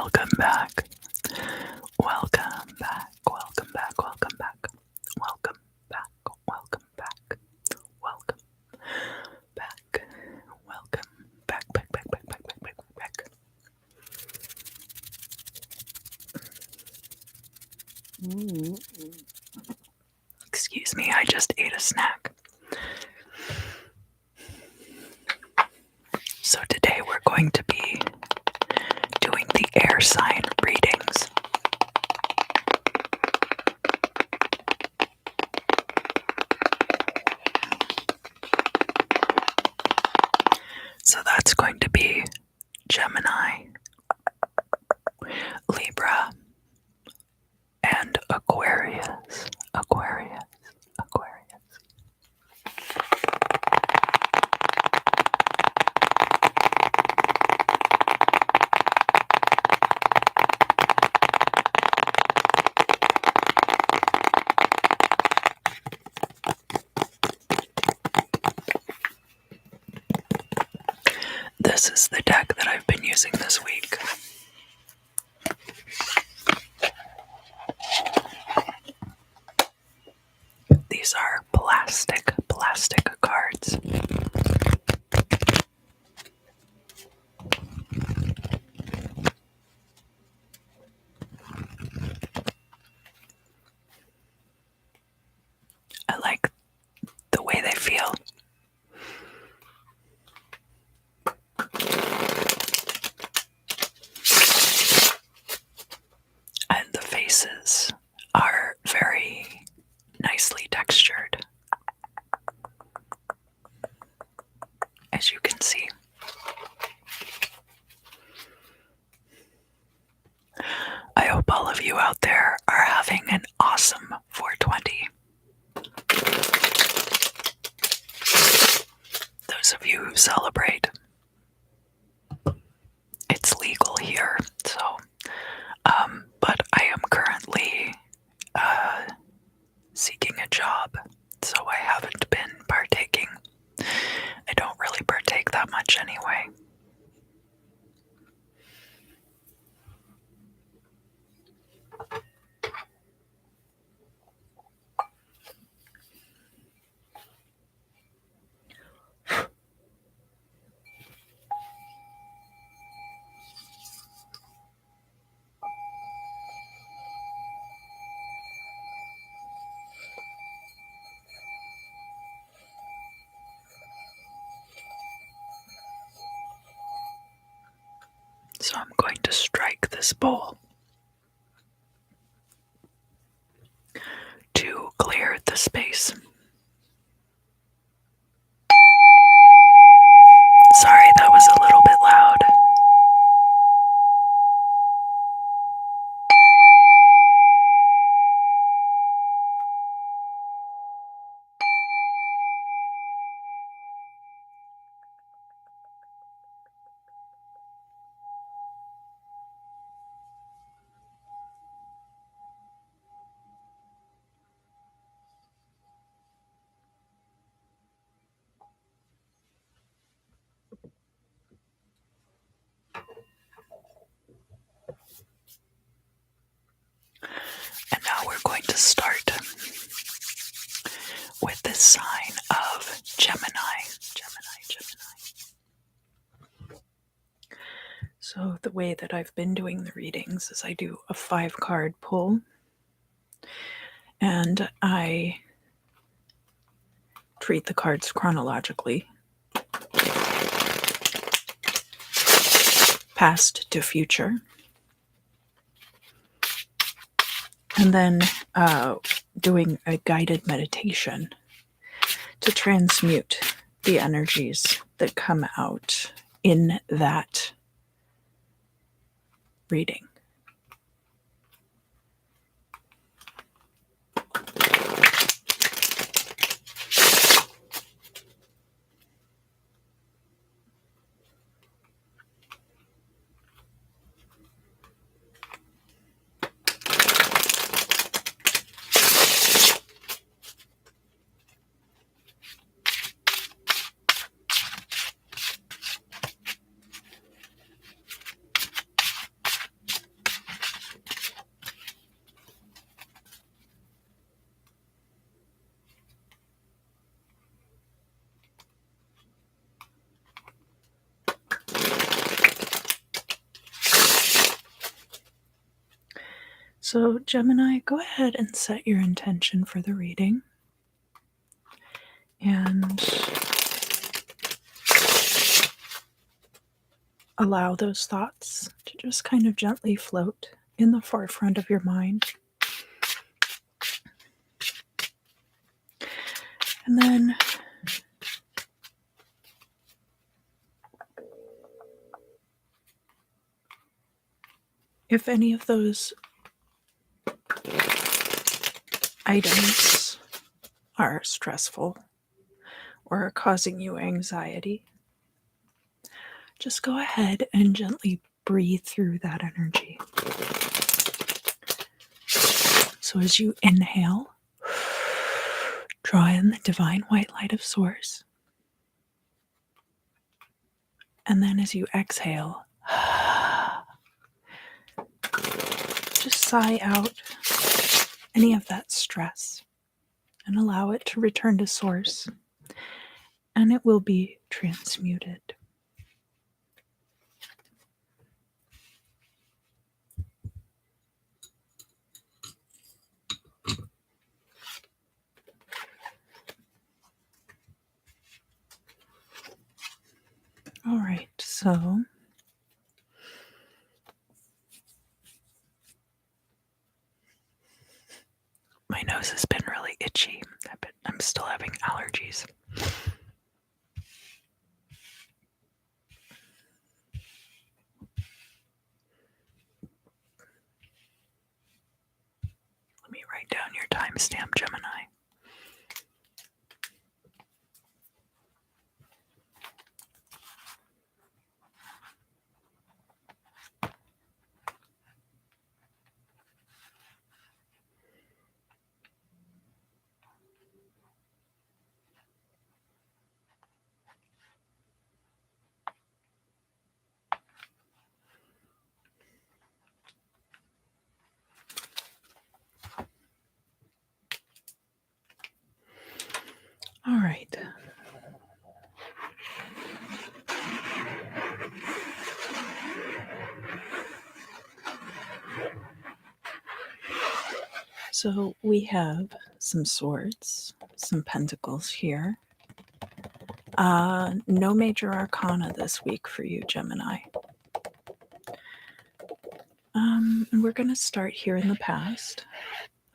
welcome back. Welcome back, welcome back, welcome back. Welcome back, welcome back. Welcome back. Welcome back. Excuse me, I just ate a snack. So today we're going to be doing the air sign readings. So that's going to be Gemini, Libra, and Aquarius. This is the deck that I've been using this week. These are plastic cards. I like the way they feel. And the faces are very nicely textured, as you can see. I hope all of you out there are having an awesome 420. Those of you who celebrate, it's legal here, so but I am currently seeking a job, so I haven't been partaking. I don't really partake that much anyway. So I'm going to strike this bowl to clear the space. Sorry, that was a little bit loud. And now we're going to start with the sign of Gemini. So the way that I've been doing the readings is I do a 5-card pull, and I treat the cards chronologically, past to future, and then doing a guided meditation to transmute the energies that come out in that reading. So, Gemini, go ahead and set your intention for the reading. And allow those thoughts to just kind of gently float in the forefront of your mind. And then if any of those items are stressful or are causing you anxiety, just go ahead and gently breathe through that energy. So as you inhale, draw in the divine white light of Source. And then as you exhale, just sigh out any of that stress and allow it to return to Source, and it will be transmuted. All right, so my nose has been really itchy. I'm still having allergies. Let me write down your timestamp, Gemini. All right. So we have some swords, some pentacles here. No major arcana this week for you, Gemini. And we're going to start here in the past.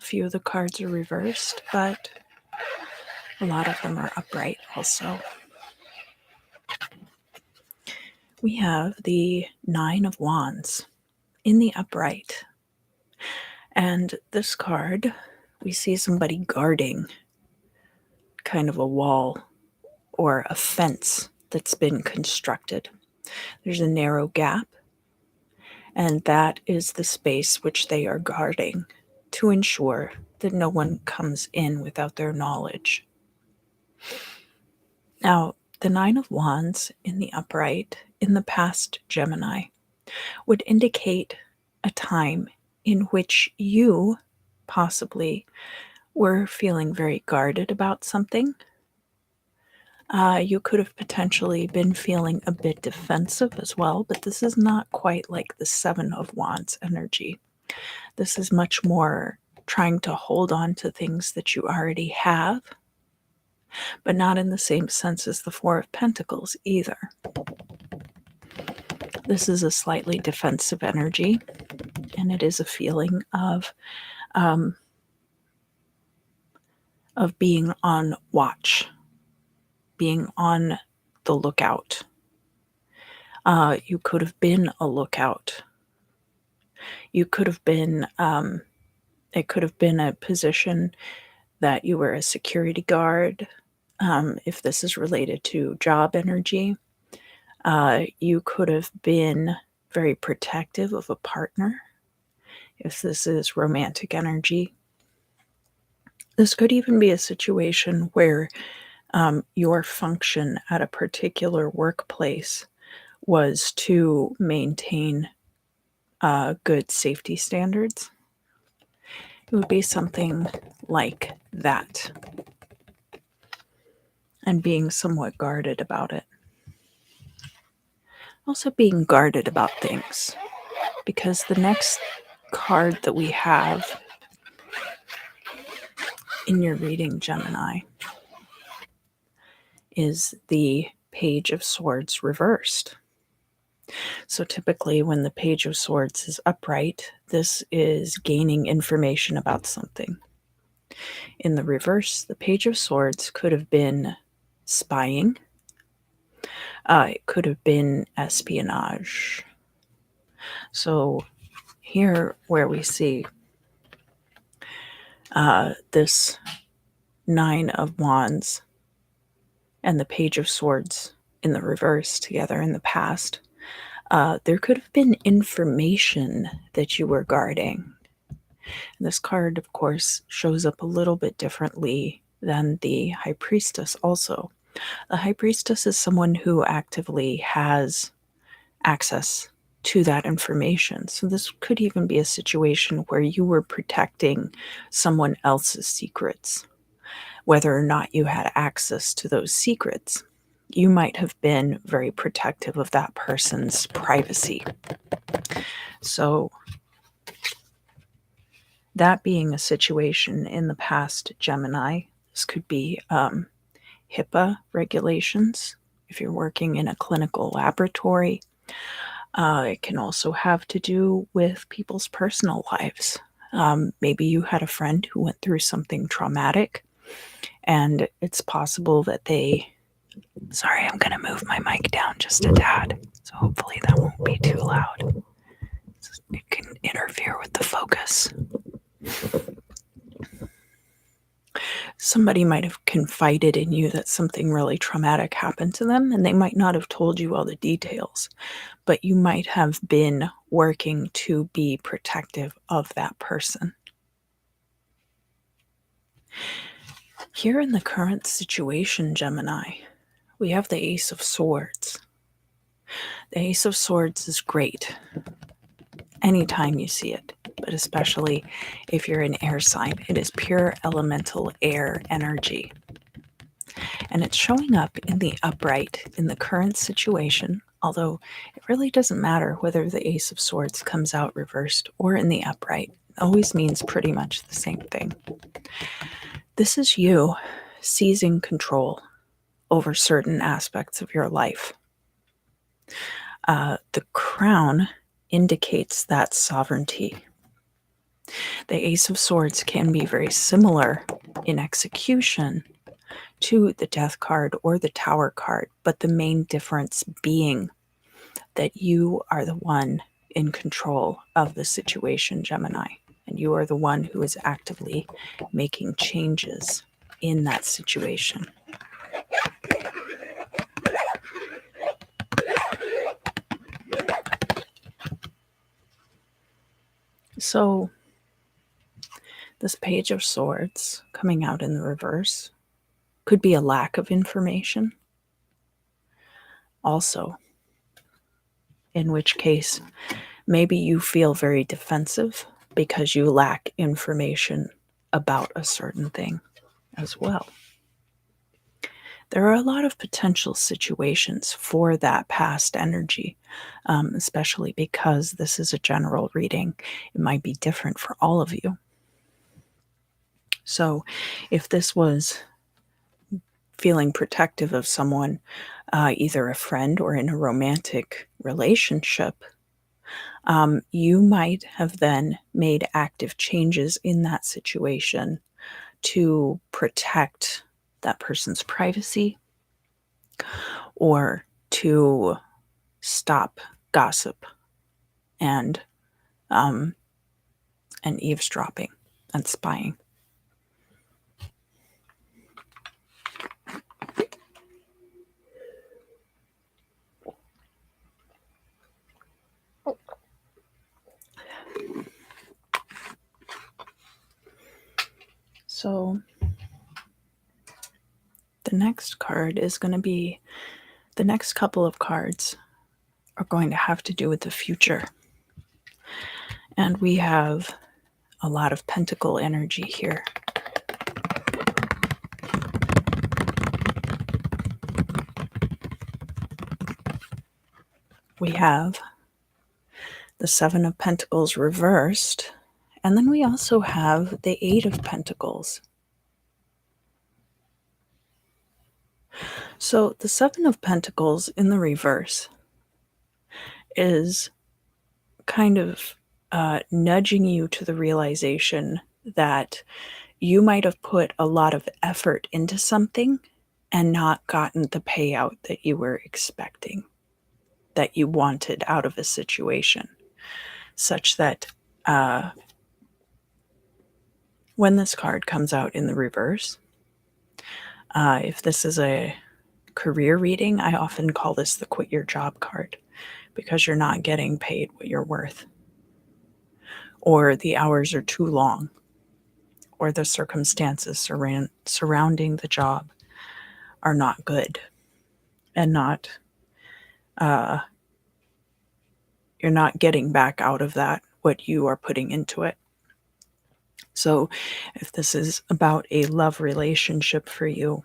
A few of the cards are reversed, but a lot of them are upright also. We have the Nine of Wands in the upright. And this card, we see somebody guarding kind of a wall or a fence that's been constructed. There's a narrow gap, and that is the space which they are guarding to ensure that no one comes in without their knowledge. Now, the Nine of Wands in the upright, in the past, Gemini, would indicate a time in which you possibly were feeling very guarded about something. You could have potentially been feeling a bit defensive as well, but this is not quite like the Seven of Wands energy. This is much more trying to hold on to things that you already have, but not in the same sense as the Four of Pentacles either. This is a slightly defensive energy, and it is a feeling of being on watch, being on the lookout. You could have been a lookout. You could have been, it could have been a position that you were a security guard. If this is related to job energy, you could have been very protective of a partner. If this is romantic energy, this could even be a situation where your function at a particular workplace was to maintain good safety standards. It would be something like that, and being somewhat guarded about it. Also being guarded about things, because the next card that we have in your reading, Gemini, is the Page of Swords reversed. So typically when the Page of Swords is upright, this is gaining information about something. In the reverse, the Page of Swords could have been spying. It could have been espionage. So here where we see this Nine of Wands and the Page of Swords in the reverse together in the past, there could have been information that you were guarding. And this card, of course, shows up a little bit differently than the High Priestess also. The High Priestess is someone who actively has access to that information. So this could even be a situation where you were protecting someone else's secrets. Whether or not you had access to those secrets, you might have been very protective of that person's privacy. So that being a situation in the past, Gemini, this could be HIPAA regulations if you're working in a clinical laboratory. It can also have to do with people's personal lives. Maybe you had a friend who went through something traumatic, and it's possible that they... Sorry, I'm going to move my mic down just a tad, so hopefully that won't be too loud. It can interfere with the focus. Somebody might have confided in you that something really traumatic happened to them, and they might not have told you all the details, but you might have been working to be protective of that person. Here in the current situation, Gemini, we have the Ace of Swords. The Ace of Swords is great anytime you see it, but especially if you're an air sign. It is pure elemental air energy. And it's showing up in the upright in the current situation, although it really doesn't matter whether the Ace of Swords comes out reversed or in the upright. It always means pretty much the same thing. This is you seizing control over certain aspects of your life. The crown indicates that sovereignty. The Ace of Swords can be very similar in execution to the Death card or the Tower card, but the main difference being that you are the one in control of the situation, Gemini, and you are the one who is actively making changes in that situation. So this Page of Swords coming out in the reverse could be a lack of information also, in which case maybe you feel very defensive because you lack information about a certain thing as well. There are a lot of potential situations for that past energy, especially because this is a general reading. It might be different for all of you. So if this was feeling protective of someone, either a friend or in a romantic relationship, you might have then made active changes in that situation to protect that person's privacy or to stop gossip and eavesdropping and spying. So the next card is going to be, the next couple of cards are going to have to do with the future. And we have a lot of pentacle energy here. We have the Seven of Pentacles reversed, and then we also have the Eight of Pentacles. So the Seven of Pentacles in the reverse is kind of nudging you to the realization that you might have put a lot of effort into something and not gotten the payout that you were expecting, that you wanted out of a situation, such that when this card comes out in the reverse, if this is a career reading, I often call this the quit your job card, because you're not getting paid what you're worth, or the hours are too long, or the circumstances surrounding the job are not good, and not you're not getting back out of that what you are putting into it. So if this is about a love relationship for you,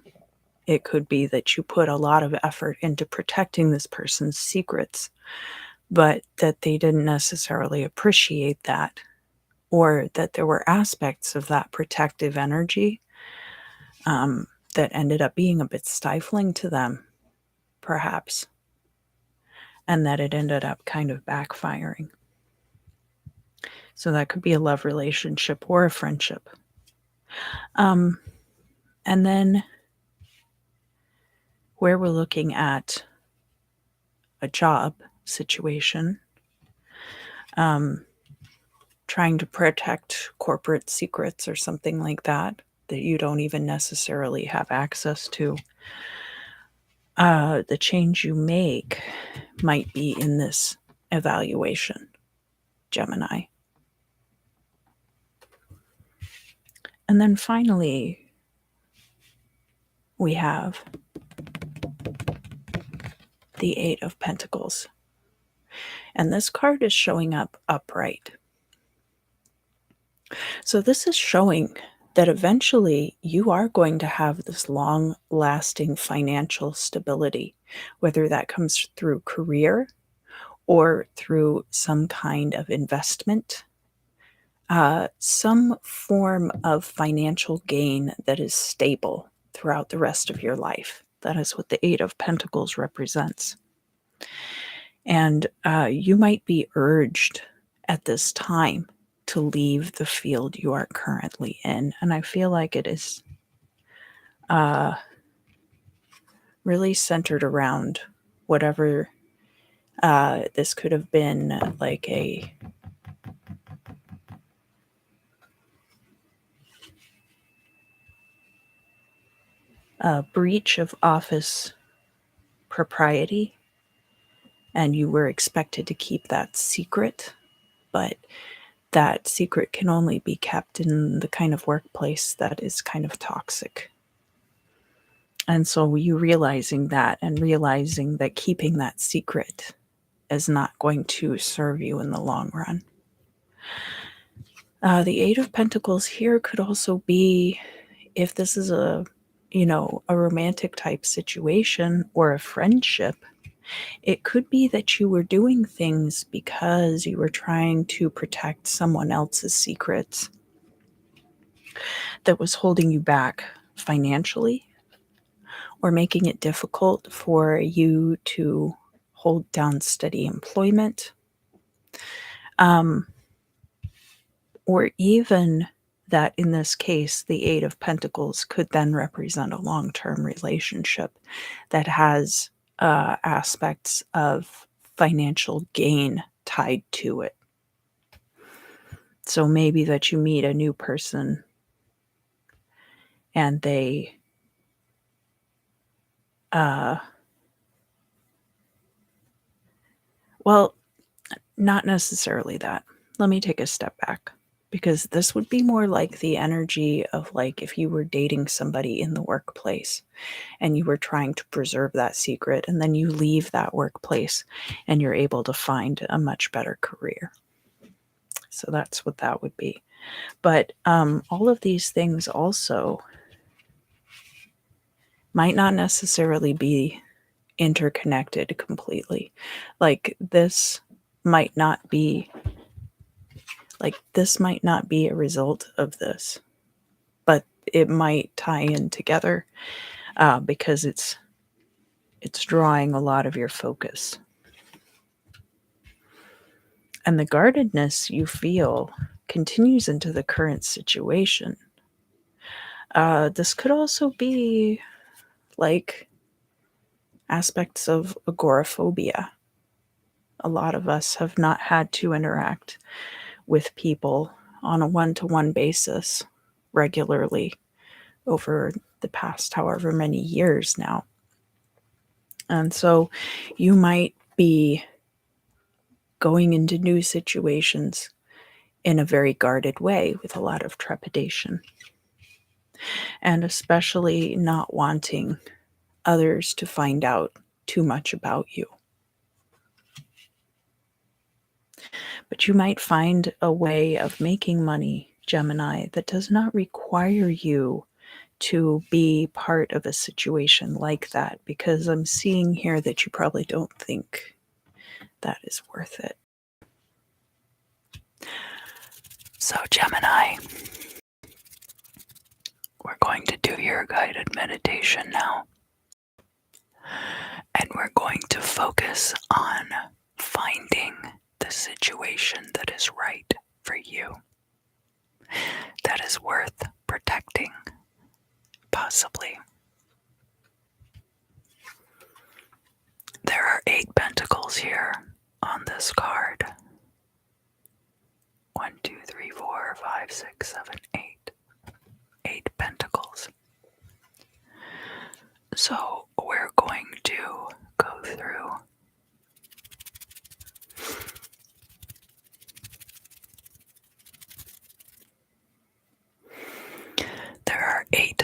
it could be that you put a lot of effort into protecting this person's secrets, but that they didn't necessarily appreciate that, or that there were aspects of that protective energy that ended up being a bit stifling to them, perhaps, and that it ended up kind of backfiring. So that could be a love relationship or a friendship. And then where we're looking at a job situation, trying to protect corporate secrets or something like that, that you don't even necessarily have access to. The change you make might be in this evaluation, Gemini. And then finally, we have the Eight of Pentacles. And this card is showing up upright. So this is showing that eventually you are going to have this long-lasting financial stability, whether that comes through career or through some kind of investment, some form of financial gain that is stable throughout the rest of your life. That is what the Eight of Pentacles represents. And you might be urged at this time to leave the field you are currently in. And I feel like it is really centered around whatever this could have been, like a breach of office propriety, and you were expected to keep that secret, but that secret can only be kept in the kind of workplace that is kind of toxic. And so you realizing that, and realizing that keeping that secret is not going to serve you in the long run. The Eight of Pentacles here could also be, if this is a romantic type situation or a friendship, it could be that you were doing things because you were trying to protect someone else's secrets that was holding you back financially, or making it difficult for you to hold down steady employment, or even that in this case, the Eight of Pentacles could then represent a long-term relationship that has aspects of financial gain tied to it. So maybe that you meet a new person and they well, not necessarily that. Let me take a step back, because this would be more like the energy of, like, if you were dating somebody in the workplace and you were trying to preserve that secret, and then you leave that workplace and you're able to find a much better career. So that's what that would be. But all of these things also might not necessarily be interconnected completely. Like this might not be this might not be a result of this, but it might tie in together because it's drawing a lot of your focus. And the guardedness you feel continues into the current situation. This could also be like aspects of agoraphobia. A lot of us have not had to interact with people on a one-to-one basis regularly over the past however many years now. And so you might be going into new situations in a very guarded way with a lot of trepidation, and especially not wanting others to find out too much about you. But you might find a way of making money, Gemini, that does not require you to be part of a situation like that, because I'm seeing here that you probably don't think that is worth it. So, Gemini, we're going to do your guided meditation now. And we're going to focus on finding the situation that is right for you, that is worth protecting, possibly. There are 8 pentacles here on this card. 1, 2, 3, 4, 5, 6, 7, 8. 8 pentacles. So we're going to go through there are 8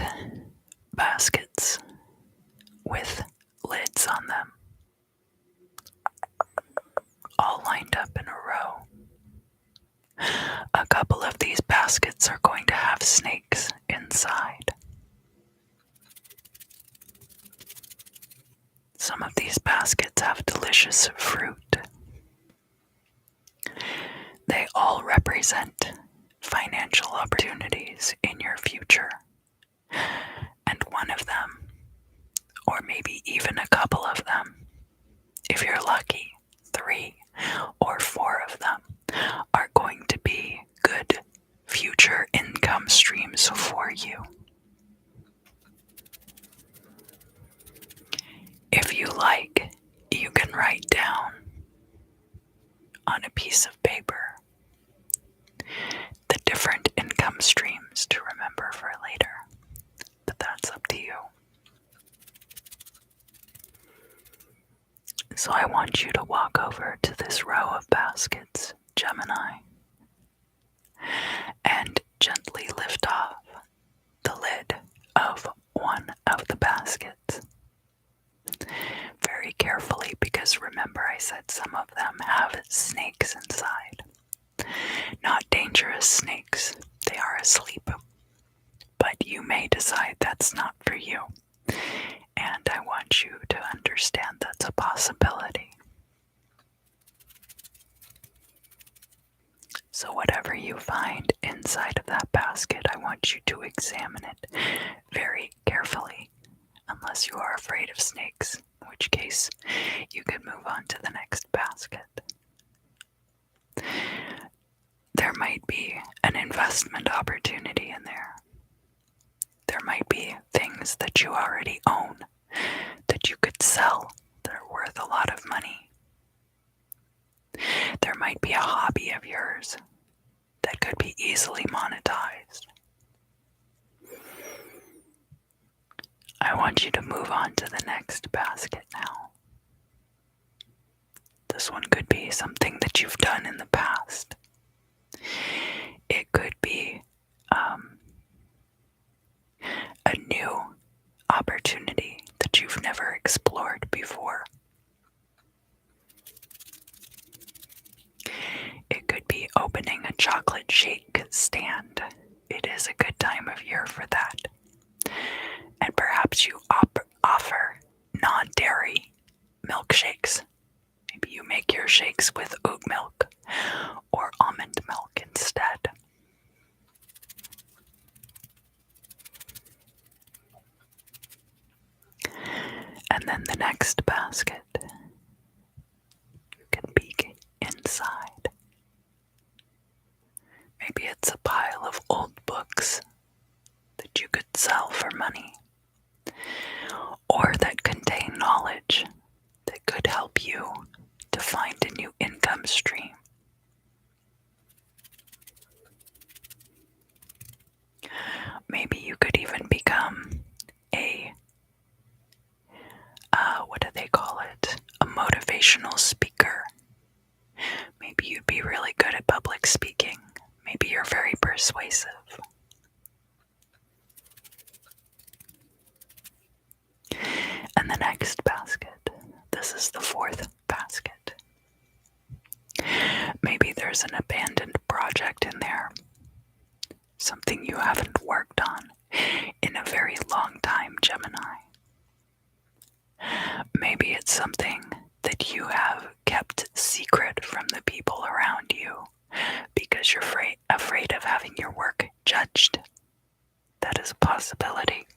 baskets with lids on them, all lined up in a row. A couple of these baskets are going to have snakes inside. Some of these baskets have delicious fruit. They all represent financial opportunities in your future. And one of them, or maybe even a couple of them, if you're lucky, 3 or 4 of them, are going to be good future income streams for you. If you like, you can write down on a piece of paper the different income streams to remember for later, but that's up to you. So I want you to walk over to this row of baskets, Gemini, and gently lift off the lid of one of the baskets. Very carefully, because remember I said some of them have snakes inside. Not dangerous snakes, they are asleep. But you may decide that's not for you. And I want you to understand that's a possibility. So whatever you find inside of that basket, I want you to examine it very carefully, unless you are afraid of snakes, in which case you could move on to the next basket. There might be an investment opportunity in there. There might be things that you already own that you could sell that are worth a lot of money. There might be a hobby of yours that could be easily monetized. I want you to move on to the next basket now. This one could be something that you've done in the past. It could be a new opportunity that you've never explored before. It could be opening a chocolate shake stand. It is a good time of year for that. And perhaps you offer non-dairy milkshakes. Maybe you make your shakes with oat milk or almond milk instead. And then the next basket, you can peek inside. Maybe it's a pile of old books that you could sell for money, or that contain knowledge that could help you to find a new income stream. Maybe you could even become a, what do they call it? A motivational speaker. Maybe you'd be really good at public speaking. Maybe you're very persuasive. And the next basket, this is the fourth basket. Maybe there's an abandoned project in there. Something you haven't worked on in a very long time, Gemini. Maybe it's something that you have kept secret from the people around you because you're afraid of having your work judged. That is a possibility,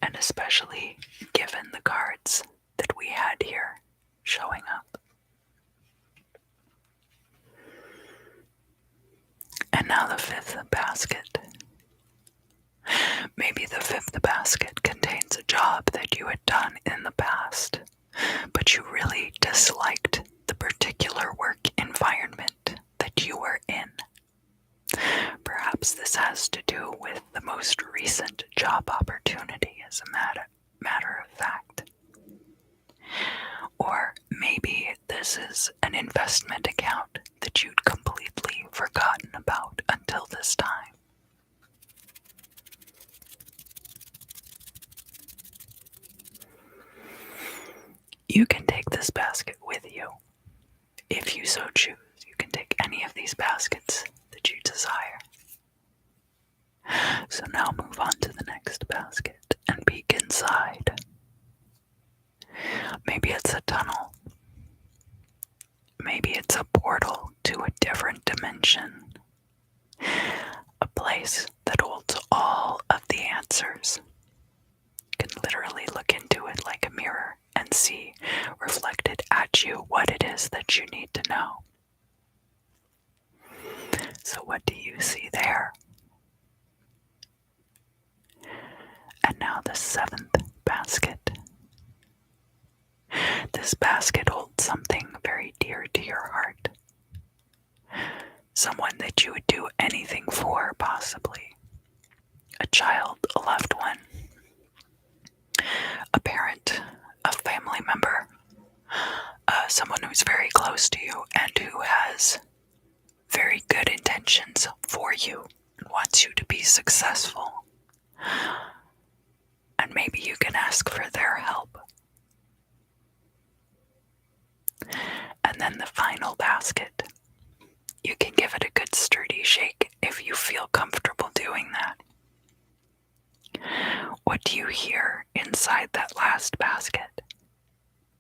and especially given the cards that we had here showing up. And now the fifth basket. Maybe the fifth basket contains a job that you had done in the past, but you really disliked the particular work environment that you were in. Perhaps this has to do with the most recent job opportunity, as a matter of fact. Or maybe this is an investment account that you'd completely forgotten about until this time. You can take this basket with you. If you so choose, you can take any of these baskets that you desire. So now move on to the next basket and peek inside. Maybe it's a tunnel. Maybe it's a portal to a different dimension. A place that holds all of the answers. You can literally look into it like a mirror and see reflected at you what it is that you need to know. So what do you see there? And now the seventh basket. This basket holds something very dear to your heart. Someone that you would do anything for, possibly. A child, a loved one, a parent, a family member, someone who's very close to you and who has very good intentions for you and wants you to be successful. And maybe you can ask for their help. And then the final basket. You can give it a good sturdy shake if you feel comfortable doing that. What do you hear inside that last basket?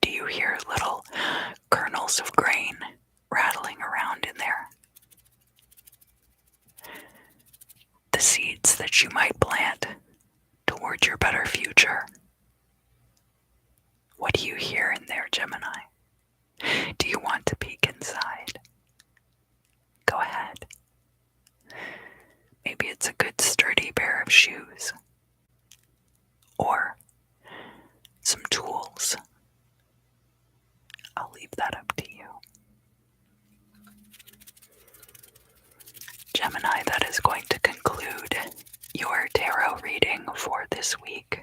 Do you hear little kernels of grain rattling around in there? The seeds that you might plant toward your better future. What do you hear in there, Gemini? Do you want to peek inside? Go ahead. Maybe it's a good sturdy pair of shoes. Or some tools. I'll leave that up to you. Gemini, that is going to conclude your tarot reading for this week.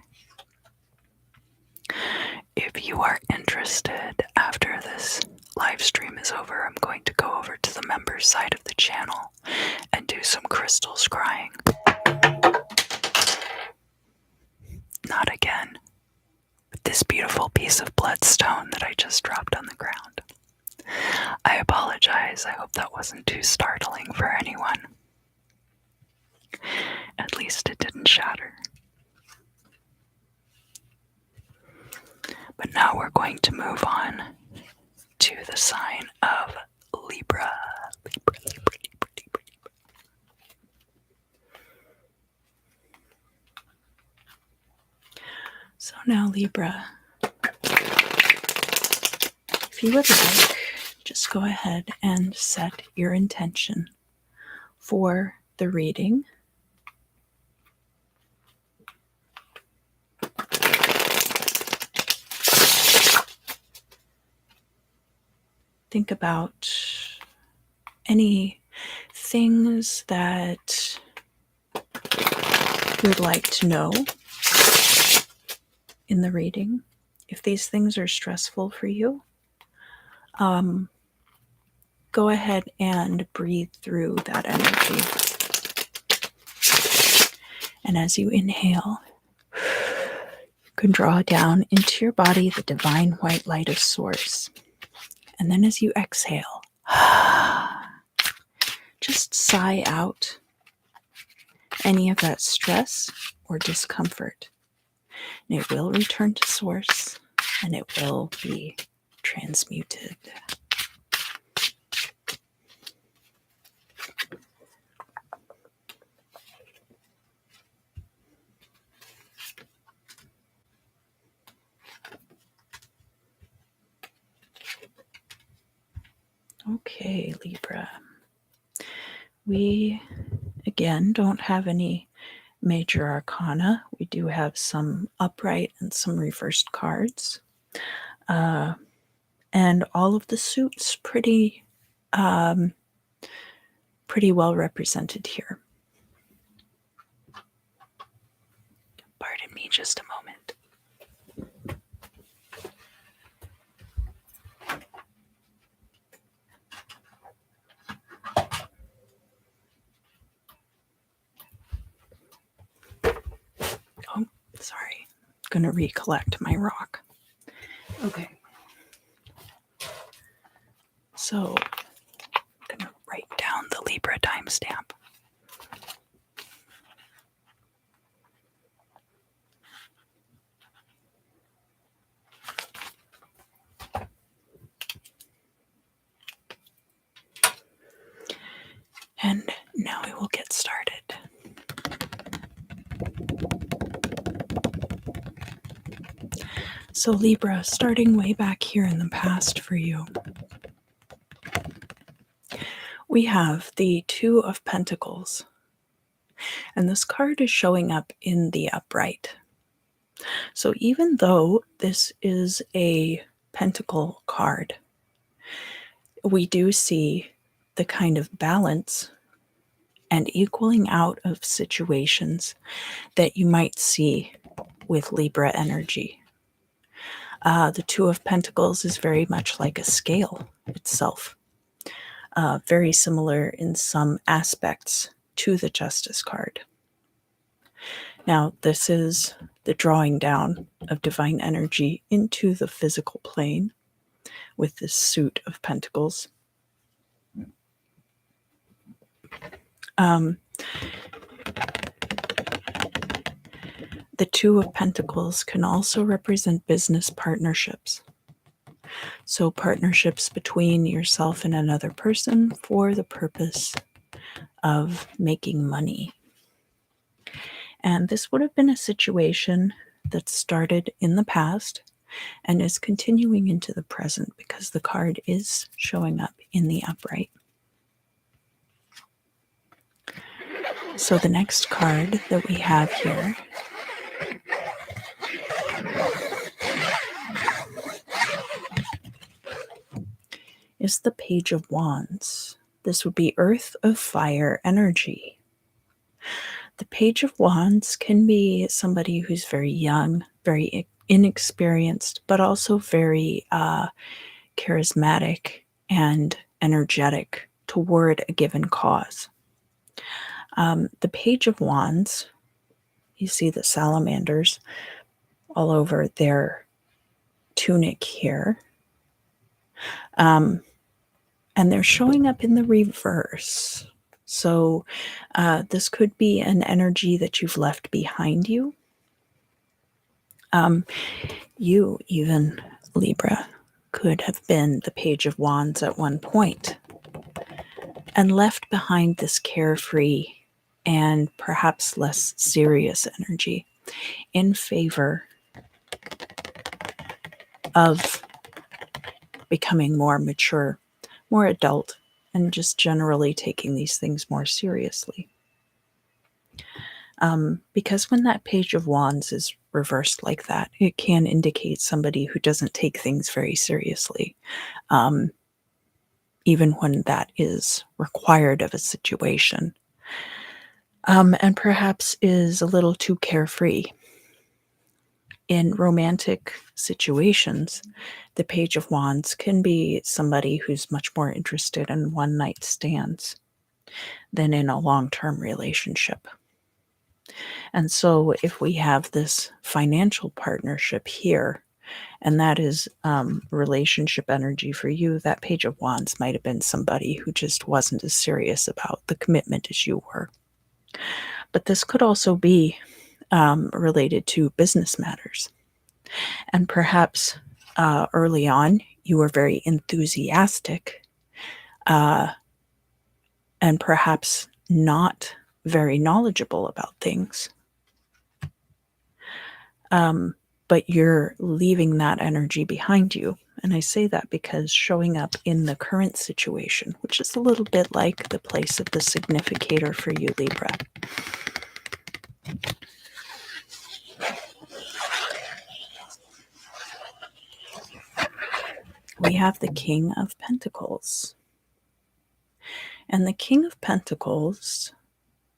If you are interested, after this live stream is over, I'm going to go over to the members side of the channel and do some crystal scrying. Not again, but this beautiful piece of bloodstone that I just dropped on the ground. I apologize. I hope that wasn't too startling for anyone. At least it didn't shatter. But now we're going to move on to the sign of Libra. Libra, Libra, Libra, Libra. So now, Libra, if you would like, just go ahead and set your intention for the reading. Think about any things that you would like to know in the reading. If these things are stressful for you, go ahead and breathe through that energy. And as you inhale, you can draw down into your body the divine white light of Source. And then as you exhale, just sigh out any of that stress or discomfort. And it will return to Source, and it will be transmuted. Okay, Libra. We, again, don't have any major arcana. We do have some upright and some reversed cards. And all of the suits pretty well represented here. Pardon me just a moment. Oh, sorry. I'm going to recollect my rock. Okay. So, I'm going to write down the Libra timestamp. And now we will get started. So Libra, starting way back here in the past for you, we have the Two of Pentacles. And this card is showing up in the upright. So even though this is a pentacle card, we do see the kind of balance and equaling out of situations that you might see with Libra energy. The Two of Pentacles is very much like a scale itself, very similar in some aspects to the Justice card. Now, this is the drawing down of divine energy into the physical plane with this suit of pentacles. The Two of Pentacles can also represent business partnerships. So partnerships between yourself and another person for the purpose of making money. And this would have been a situation that started in the past and is continuing into the present because the card is showing up in the upright. So the next card that we have here is the Page of Wands. This would be Earth of Fire energy. The Page of Wands can be somebody who's very young, very inexperienced, but also very charismatic and energetic toward a given cause. The Page of Wands, you see the salamanders all over their tunic here. And they're showing up in the reverse. So this could be an energy that you've left behind you. You even, Libra, could have been the Page of Wands at one point and left behind this carefree and perhaps less serious energy in favor of becoming more mature, more adult, and just generally taking these things more seriously. Because when that Page of Wands is reversed like that, it can indicate somebody who doesn't take things very seriously, even when that is required of a situation, and perhaps is a little too carefree. In romantic situations, the Page of Wands can be somebody who's much more interested in one night stands than in a long term relationship. And so, if we have this financial partnership here, and that is relationship energy for you, that Page of Wands might have been somebody who just wasn't as serious about the commitment as you were. But this could also be related to business matters. And perhaps early on, you were very enthusiastic and perhaps not very knowledgeable about things. But you're leaving that energy behind you. And I say that because showing up in the current situation, which is a little bit like the place of the significator for you, Libra. We have the King of Pentacles. And the King of Pentacles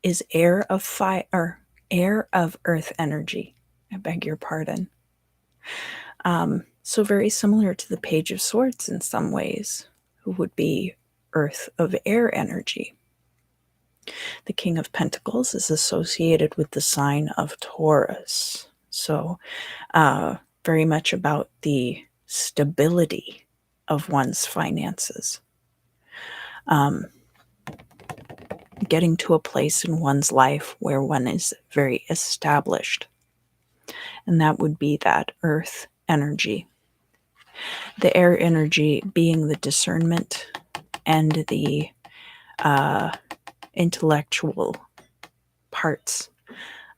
is heir of fire, heir of earth energy. I beg your pardon. So very similar to the Page of Swords in some ways, who would be earth of air energy. The King of Pentacles is associated with the sign of Taurus. So very much about the stability of one's finances. Getting to a place in one's life where one is very established. And that would be that earth energy. The air energy being the discernment and the intellectual parts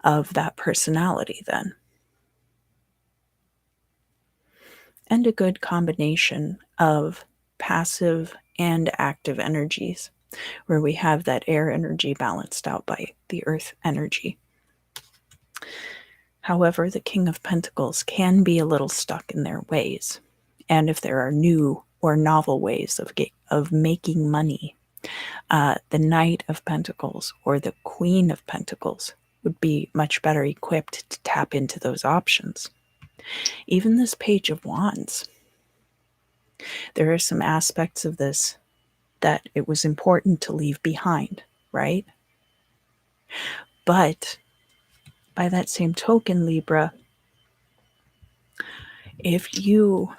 of that personality then. And a good combination of passive and active energies, where we have that air energy balanced out by the earth energy. However, the King of Pentacles can be a little stuck in their ways. And if there are new or novel ways of making money, the Knight of Pentacles or the Queen of Pentacles would be much better equipped to tap into those options. Even this Page of Wands, there are some aspects of this that it was important to leave behind, right? But by that same token, Libra, if you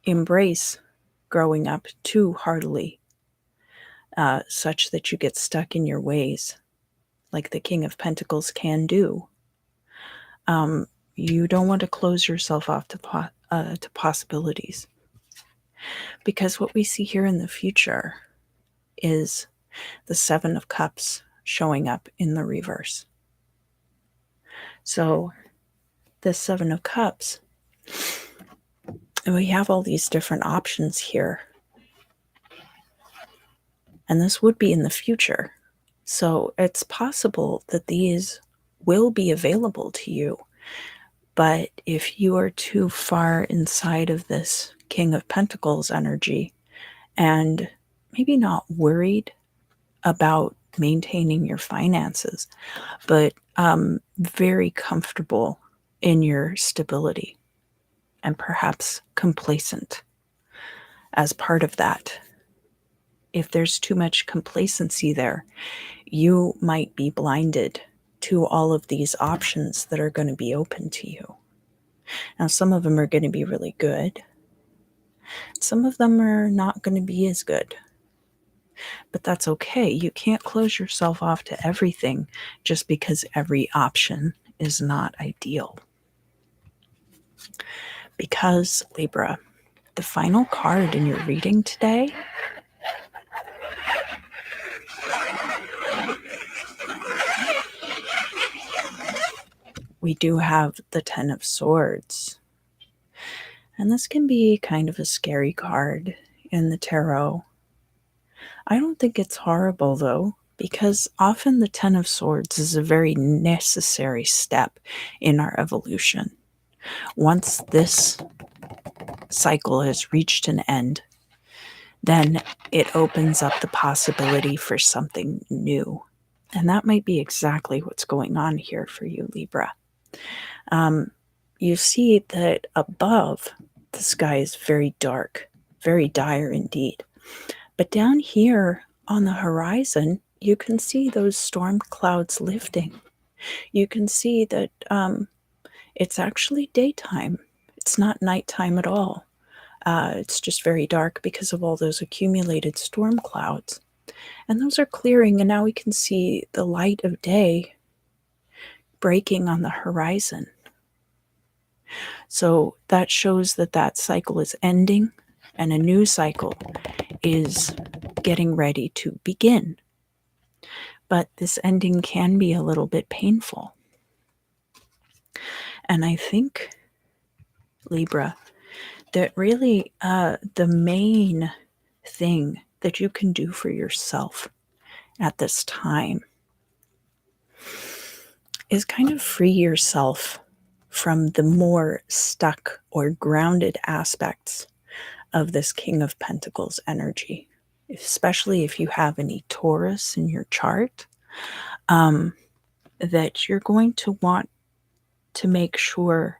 embrace growing up too heartily, such that you get stuck in your ways, like the King of Pentacles can do, you don't want to close yourself off to possibilities. Because what we see here in the future is the Seven of Cups showing up in the reverse. So the Seven of Cups, and we have all these different options here. And this would be in the future. So it's possible that these will be available to you. But if you are too far inside of this King of Pentacles energy and maybe not worried about maintaining your finances, but very comfortable in your stability and perhaps complacent as part of that. If there's too much complacency there, you might be blinded to all of these options that are going to be open to you. Now, some of them are going to be really good. Some of them are not going to be as good. But that's okay. You can't close yourself off to everything just because every option is not ideal. Because, Libra, the final card in your reading today we do have the Ten of Swords. And this can be kind of a scary card in the tarot. I don't think it's horrible, though, because often the Ten of Swords is a very necessary step in our evolution. Once this cycle has reached an end, then it opens up the possibility for something new. And that might be exactly what's going on here for you, Libra. You see that above, the sky is very dark, very dire indeed. But down here on the horizon, you can see those storm clouds lifting. You can see that it's actually daytime. It's not nighttime at all. It's just very dark because of all those accumulated storm clouds. And those are clearing, and now we can see the light of day breaking on the horizon. So that shows that that cycle is ending, and a new cycle is getting ready to begin. But this ending can be a little bit painful. And I think, Libra, that really the main thing that you can do for yourself at this time is kind of free yourself from the more stuck or grounded aspects of this King of Pentacles energy, especially if you have any Taurus in your chart, that you're going to want to make sure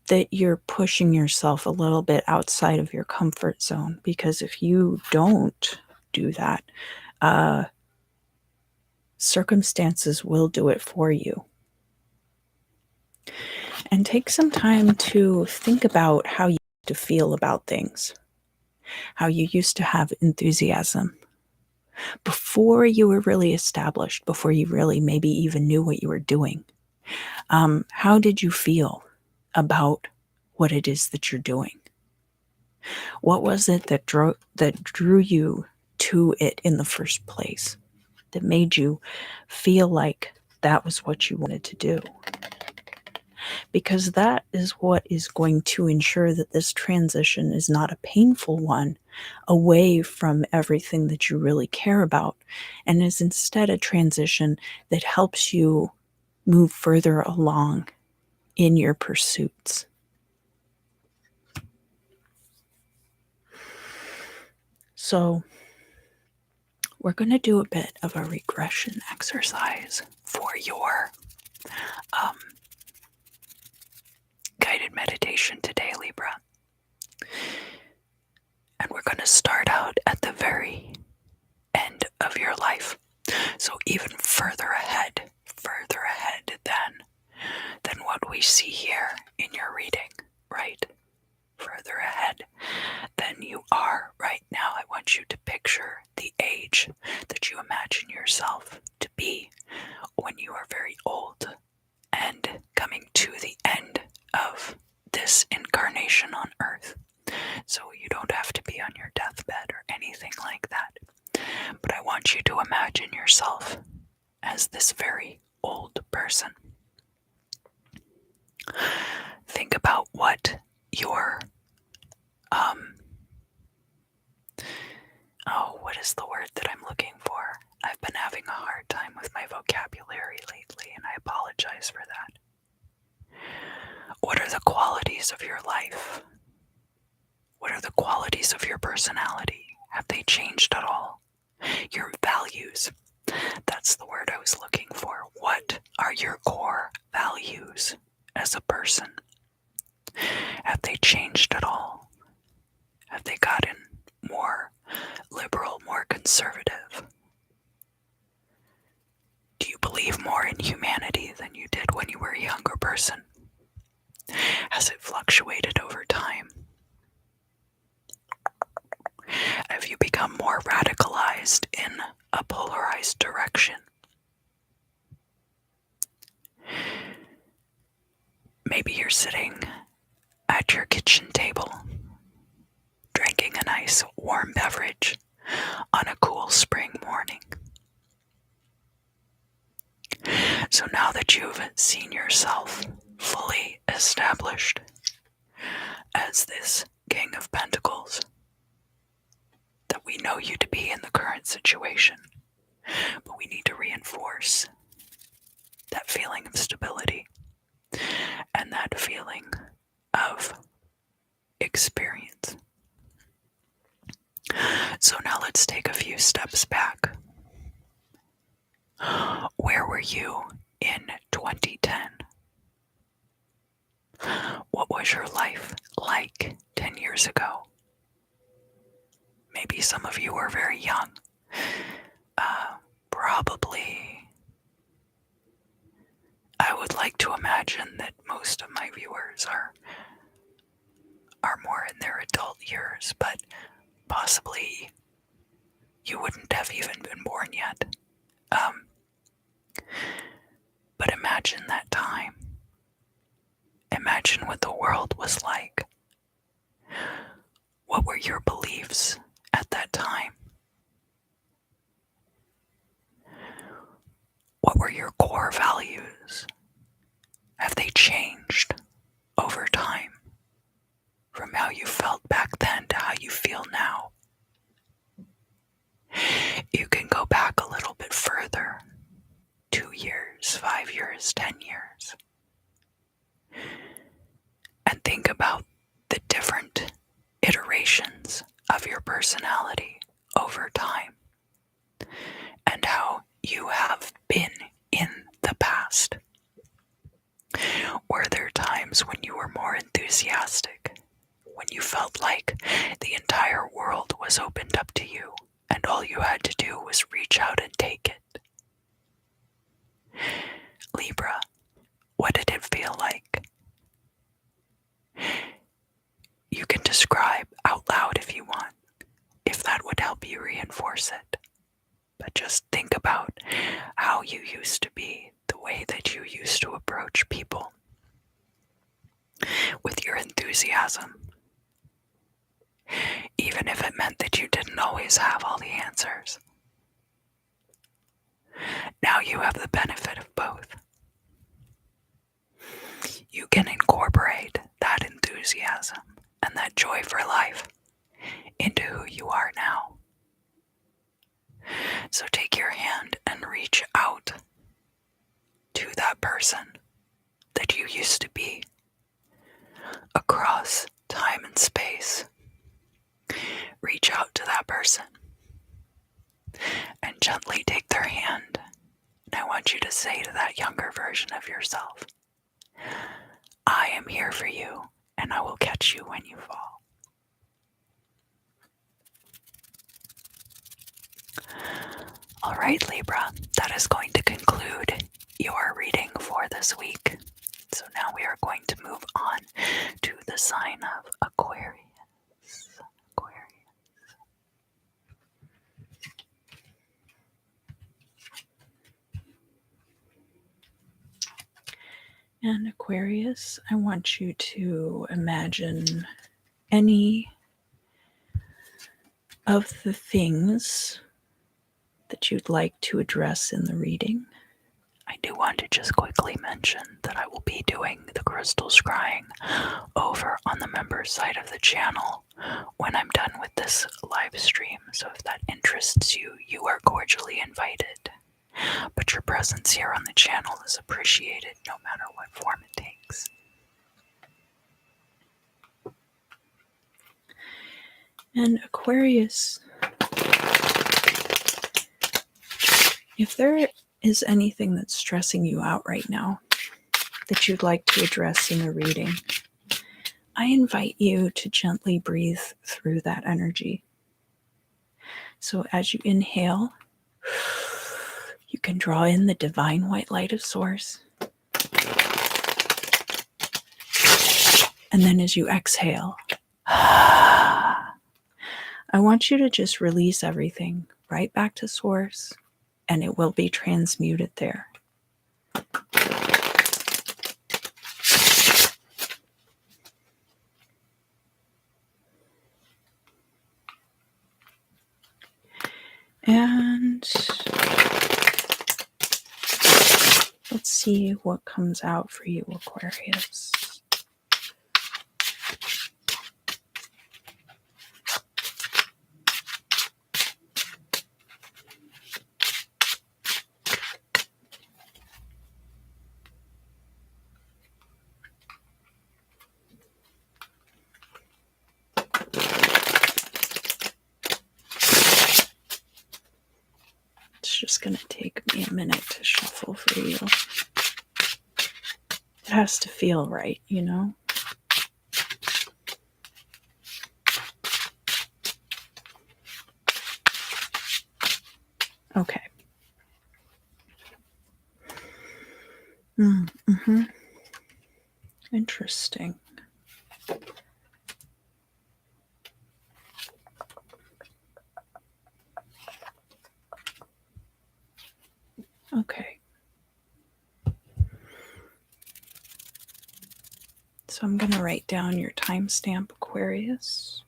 that you're pushing yourself a little bit outside of your comfort zone, because if you don't do that, circumstances will do it for you. And take some time to think about how you used to feel about things, how you used to have enthusiasm before you were really established, before you really maybe even knew what you were doing. How did you feel about what it is that you're doing? What was it that drew you to it in the first place, that made you feel like that was what you wanted to do? Because that is what is going to ensure that this transition is not a painful one away from everything that you really care about, and is instead a transition that helps you move further along in your pursuits. So we're going to do a bit of a regression exercise for your guided meditation today, Libra. And we're going to start out at the very end of your life. So even further ahead than what we see here in your reading, right? Further ahead than you are right now. I want you to picture the age that you imagine yourself to be when you are very old and coming to the end of this incarnation on Earth. So you don't have to be on your deathbed or anything like that. But I want you to imagine yourself as this very old person. Think about what your what is the word that I'm looking for? I've been having a hard time with my vocabulary lately, and I apologize for that. What are the qualities of your life? What are the qualities of your personality? Have they changed at all? Your values. That's the word I was looking for. What are your core values as a person? Have they changed at all? Have they gotten more liberal, more conservative? Do you believe more in humanity than you did when you were a younger person? Has it fluctuated over time? Have you become more radicalized in a polarized direction? Maybe you're sitting at your kitchen table having a nice warm beverage on a cool spring morning. So now that you've seen yourself fully established as this King of Pentacles, that we know you to be in the current situation, but we need to reinforce that feeling of stability and that feeling of experience. So now let's take a few steps back. Where were you in 2010? What was your life like 10 years ago? Maybe some of you are very young. Probably, I would like to imagine that most of my viewers are more in their adult years, but possibly you wouldn't have even been born yet. But imagine that time. Imagine what the world was like. What were your beliefs at that time? What were your core values? Have they changed over time from how you felt back then to how you feel now? You can go back a little bit further, 2 years, 5 years, 10 years, and think about the different iterations of your personality over time and how you have been in the past. Were there times when you were more enthusiastic, when you felt like the entire world was opened up to you and all you had to do was reach out and take it? Libra, what did it feel like? You can describe out loud if you want, if that would help you reinforce it. But just think about how you used to be, the way that you used to approach people with your enthusiasm, even if it meant that you didn't always have all the answers. Now you have the benefit of both. You can incorporate that enthusiasm and that joy for life into who you are now. So take your hand and reach out to that person that you used to be across time and space. Reach out to that person and gently take their hand. And I want you to say to that younger version of yourself, I am here for you, and I will catch you when you fall. All right, Libra, that is going to conclude your reading for this week. So now we are going to move on to the sign of Aquarius. And Aquarius, I want you to imagine any of the things that you'd like to address in the reading. I do want to just quickly mention that I will be doing the crystal scrying over on the members side of the channel when I'm done with this live stream. So if that interests you, you are cordially invited. But your presence here on the channel is appreciated no matter what form it takes. And Aquarius, if there is anything that's stressing you out right now that you'd like to address in the reading, I invite you to gently breathe through that energy. So as you inhale, you can draw in the divine white light of Source. And then as you exhale, I want you to just release everything right back to Source, and it will be transmuted there. And let's see what comes out for you, Aquarius. It's just going to take me a minute to shuffle for you. It has to feel right, you know? Okay. Mm-hmm. Interesting. Okay. So I'm going to write down your timestamp, Aquarius.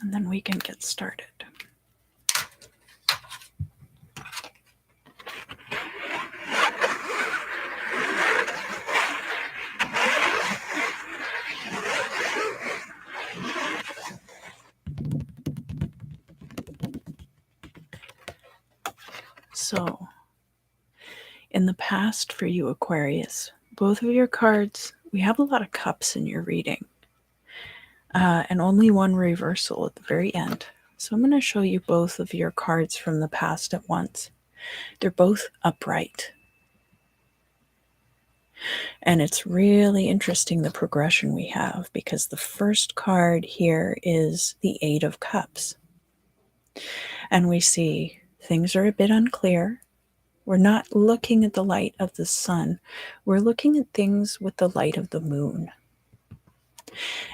And then we can get started. So, in the past for you, Aquarius, both of your cards, we have a lot of cups in your reading. And only one reversal at the very end. So I'm going to show you both of your cards from the past at once. They're both upright. And it's really interesting the progression we have, because the first card here is the Eight of Cups. And we see things are a bit unclear. We're not looking at the light of the sun. We're looking at things with the light of the moon.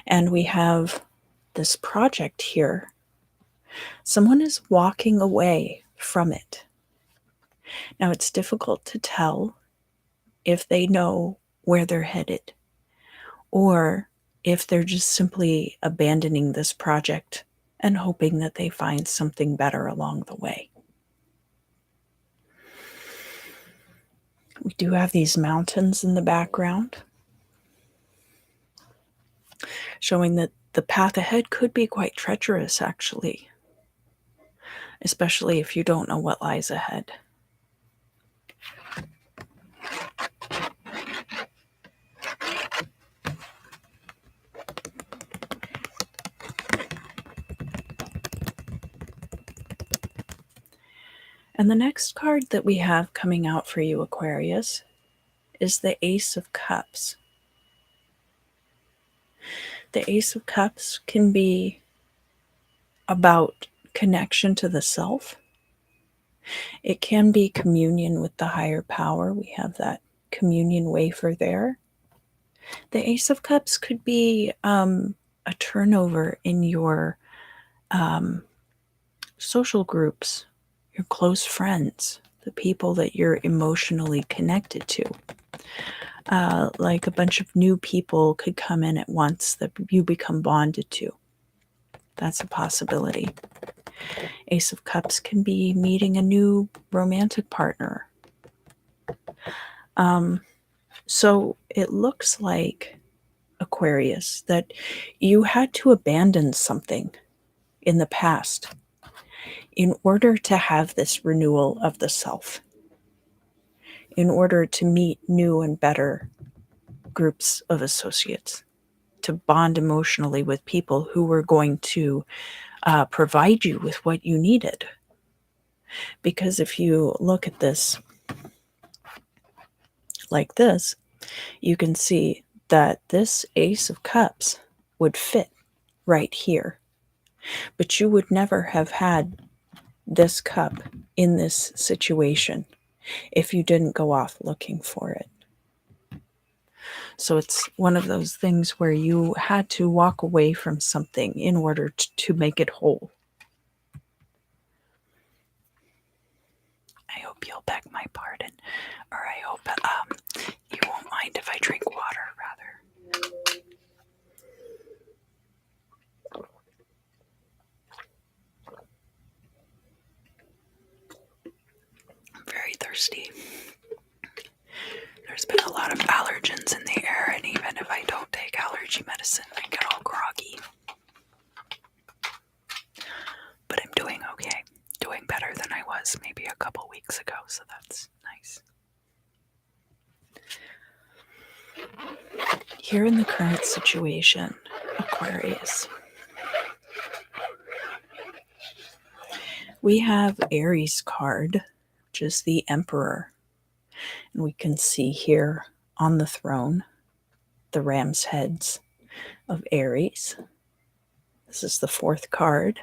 And we have this project here. Someone is walking away from it. Now, it's difficult to tell if they know where they're headed, or if they're just simply abandoning this project and hoping that they find something better along the way. We do have these mountains in the background, showing that the path ahead could be quite treacherous, actually, especially if you don't know what lies ahead. And the next card that we have coming out for you, Aquarius, is the Ace of Cups. The Ace of Cups can be about connection to the self. It can be communion with the higher power. We have that communion wafer there. The Ace of Cups could be a turnover in your social groups, your close friends, the people that you're emotionally connected to. Like a bunch of new people could come in at once that you become bonded to. That's a possibility. Ace of Cups can be meeting a new romantic partner. So it looks like, Aquarius, that you had to abandon something in the past in order to have this renewal of the self, in order to meet new and better groups of associates, to bond emotionally with people who were going to provide you with what you needed. Because if you look at this like this, you can see that this Ace of Cups would fit right here. But you would never have had this cup in this situation if you didn't go off looking for it. So it's one of those things where you had to walk away from something in order to make it whole. I hope you'll beg my pardon, or I hope you won't mind if I drink Here in the current situation, Aquarius, we have Aries card, which is the Emperor. And we can see here on the throne the ram's heads of Aries. This is the fourth card.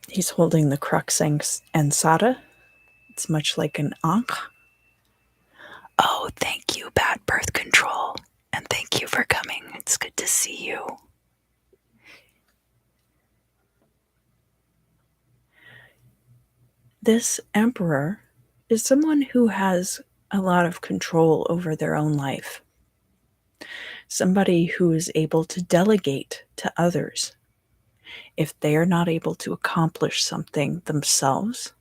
He's holding the crux ansata. It's much like an ankh. Oh, thank you, Bad Birth Control. And thank you for coming. It's good to see you. This emperor is someone who has a lot of control over their own life. Somebody who is able to delegate to others if they are not able to accomplish something themselves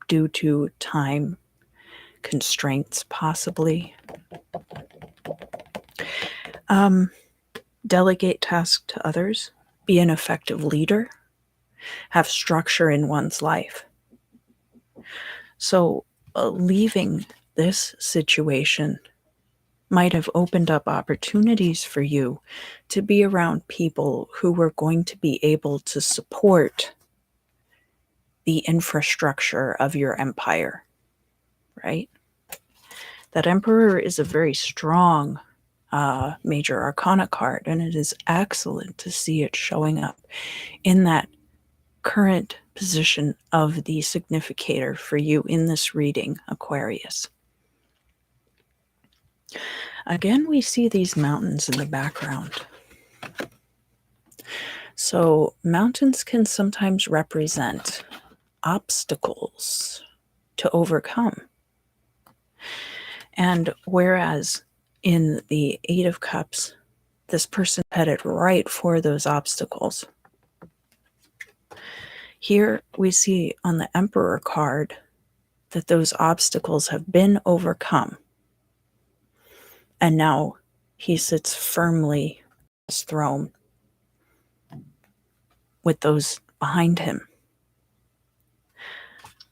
due to time constraints, possibly. Delegate tasks to others, be an effective leader, have structure in one's life. So leaving this situation might have opened up opportunities for you to be around people who were going to be able to support the infrastructure of your empire, right? That Emperor is a very strong major arcana card, and it is excellent to see it showing up in that current position of the significator for you in this reading, Aquarius. Again, we see these mountains in the background. So mountains can sometimes represent obstacles to overcome. And whereas in the Eight of Cups, this person headed right for those obstacles. Here we see on the Emperor card that those obstacles have been overcome. And now he sits firmly on his throne with those behind him.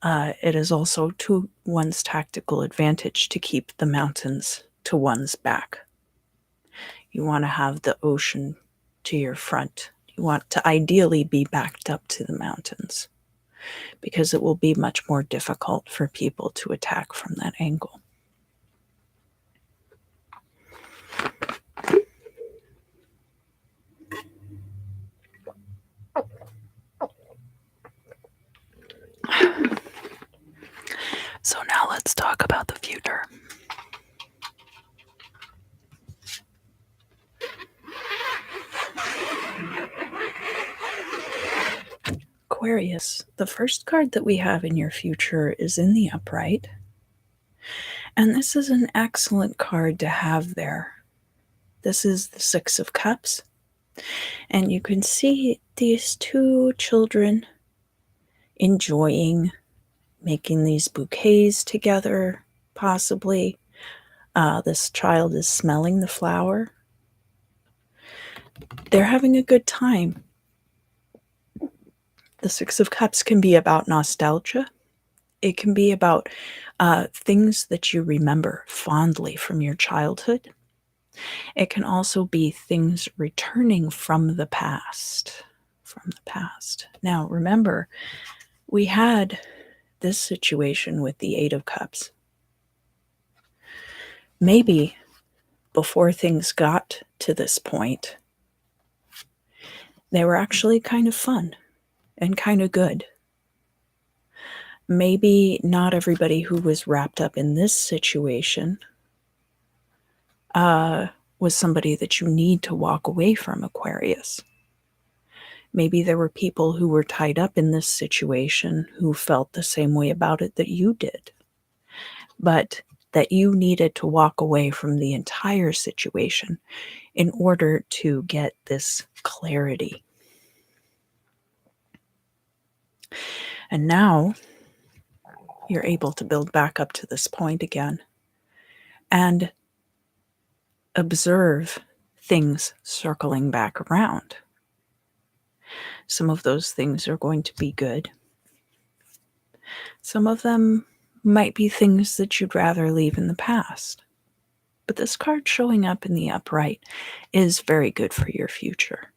It is also to one's tactical advantage to keep the mountains to one's back. You want to have the ocean to your front. You want to ideally be backed up to the mountains because it will be much more difficult for people to attack from that angle. So now let's talk about the future. Aquarius, the first card that we have in your future is in the upright. And this is an excellent card to have there. This is the Six of Cups. And you can see these two children enjoying making these bouquets together, possibly. This child is smelling the flower. They're having a good time. The Six of Cups can be about nostalgia. It can be about things that you remember fondly from your childhood. It can also be things returning from the past. Now, remember, we had this situation with the Eight of Cups. Maybe before things got to this point, they were actually kind of fun and kind of good. Maybe not everybody who was wrapped up in this situation was somebody that you need to walk away from, Aquarius. Maybe there were people who were tied up in this situation who felt the same way about it that you did, but that you needed to walk away from the entire situation in order to get this clarity. And now you're able to build back up to this point again and observe things circling back around. Some of those things are going to be good. Some of them might be things that you'd rather leave in the past. But this card showing up in the upright is very good for your future.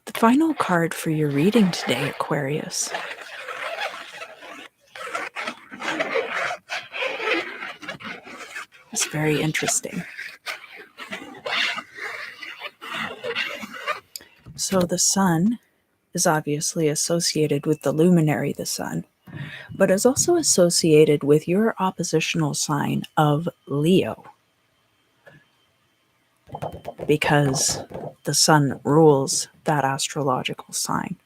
The final card for your reading today, Aquarius, is very interesting. So the sun is obviously associated with the luminary, the sun, but is also associated with your oppositional sign of Leo, because the sun rules that astrological sign.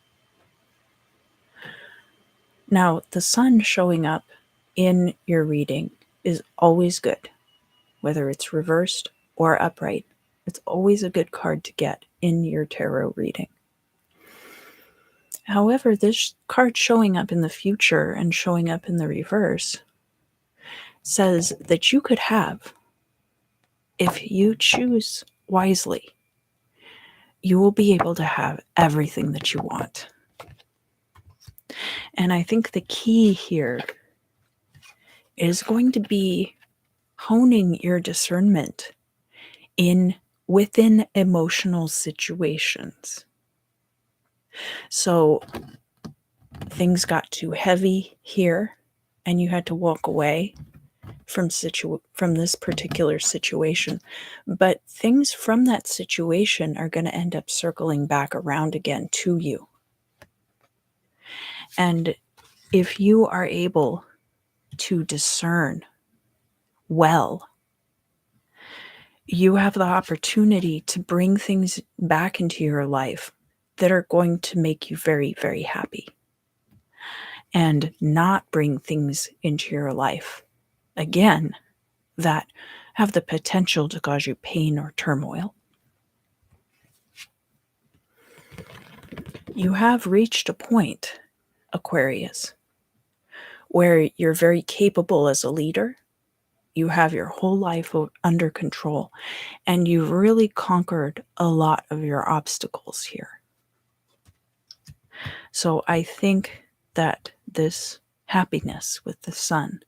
Now, the sun showing up in your reading is always good, whether it's reversed or upright. It's always a good card to get in your tarot reading. However, this card showing up in the future and showing up in the reverse says that you could have, if you choose wisely, you will be able to have everything that you want. And I think the key here is going to be honing your discernment within emotional situations. So things got too heavy here and you had to walk away from this particular situation, but things from that situation are going to end up circling back around again to you. And if you are able to discern well, you have the opportunity to bring things back into your life that are going to make you very, very happy, and not bring things into your life, again, that have the potential to cause you pain or turmoil. You have reached a point, Aquarius, where you're very capable as a leader. You have your whole life under control, and you've really conquered a lot of your obstacles here. So I think that this happiness with the sun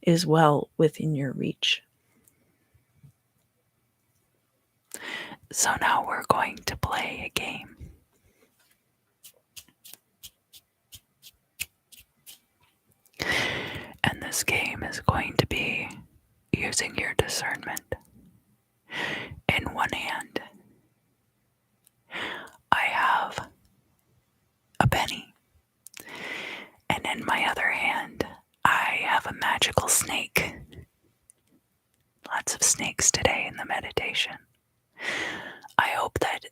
is well within your reach. So now we're going to play a game. And this game is going to be using your discernment. In one hand, I have a penny. And in my other hand, I have a magical snake. Lots of snakes today in the meditation. I hope that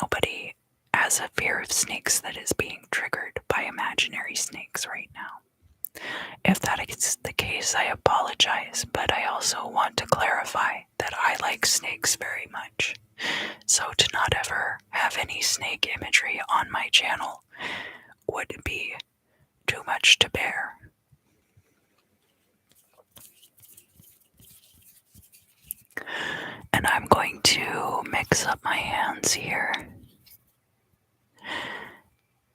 nobody has a fear of snakes that is being triggered by imaginary snakes right now. If that is the case, I apologize, but I also want to clarify that I like snakes very much. So to not ever have any snake imagery on my channel would be too much to bear. And I'm going to mix up my hands here.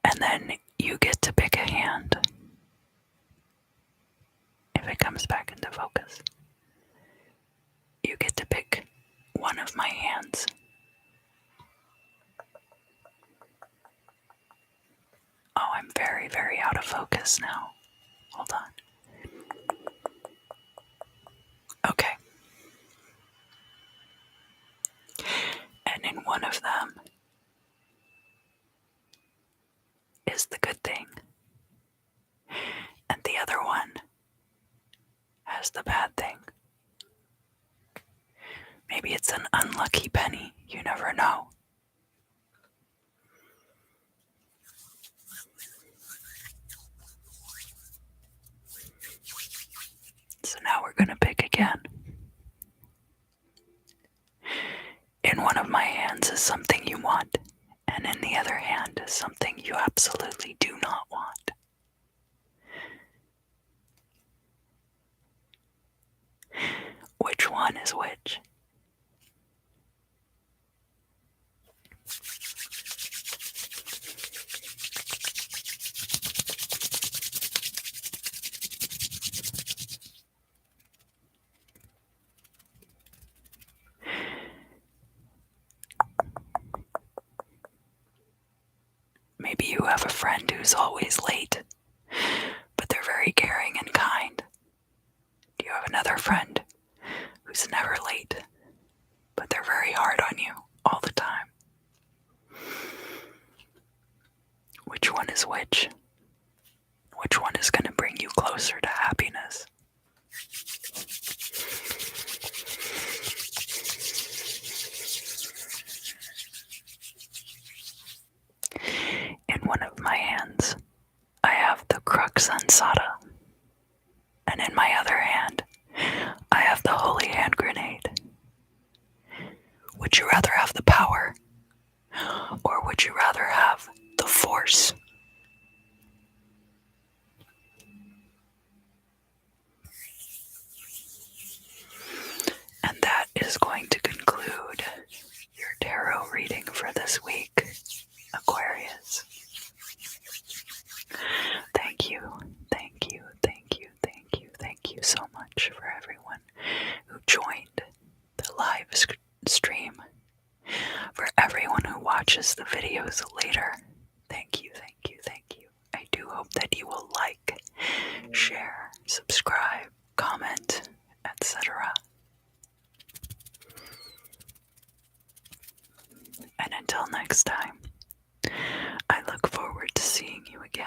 And then you get to pick a hand. If it comes back into focus, you get to pick one of my hands. Oh, I'm very, very out of focus now. Hold on. Okay. And in one of them is the good thing. And the other one has the bad thing. Maybe it's an unlucky penny. You never know. So now we're going to pick again. In one of my hands is something you want, and in the other hand is something you absolutely do not want. Which one is which? friend who's always late, but they're very caring and kind? Do you have another friend who's never late, but they're very hard on you all the time? Which one is which? Which one is going to bring you closer to happiness? In one of my hands, I have the crux ansata, and in my other hand, I have the holy hand grenade. Would you rather have the power, or would you rather have the force? And that is going to conclude your tarot reading for this week, Aquarius. Thank you, thank you, thank you, thank you, thank you so much for everyone who joined the live stream. For everyone who watches the videos later, thank you, thank you, thank you. I do hope that you will like, share, subscribe, comment, etc. And until next time, I look forward to seeing you again.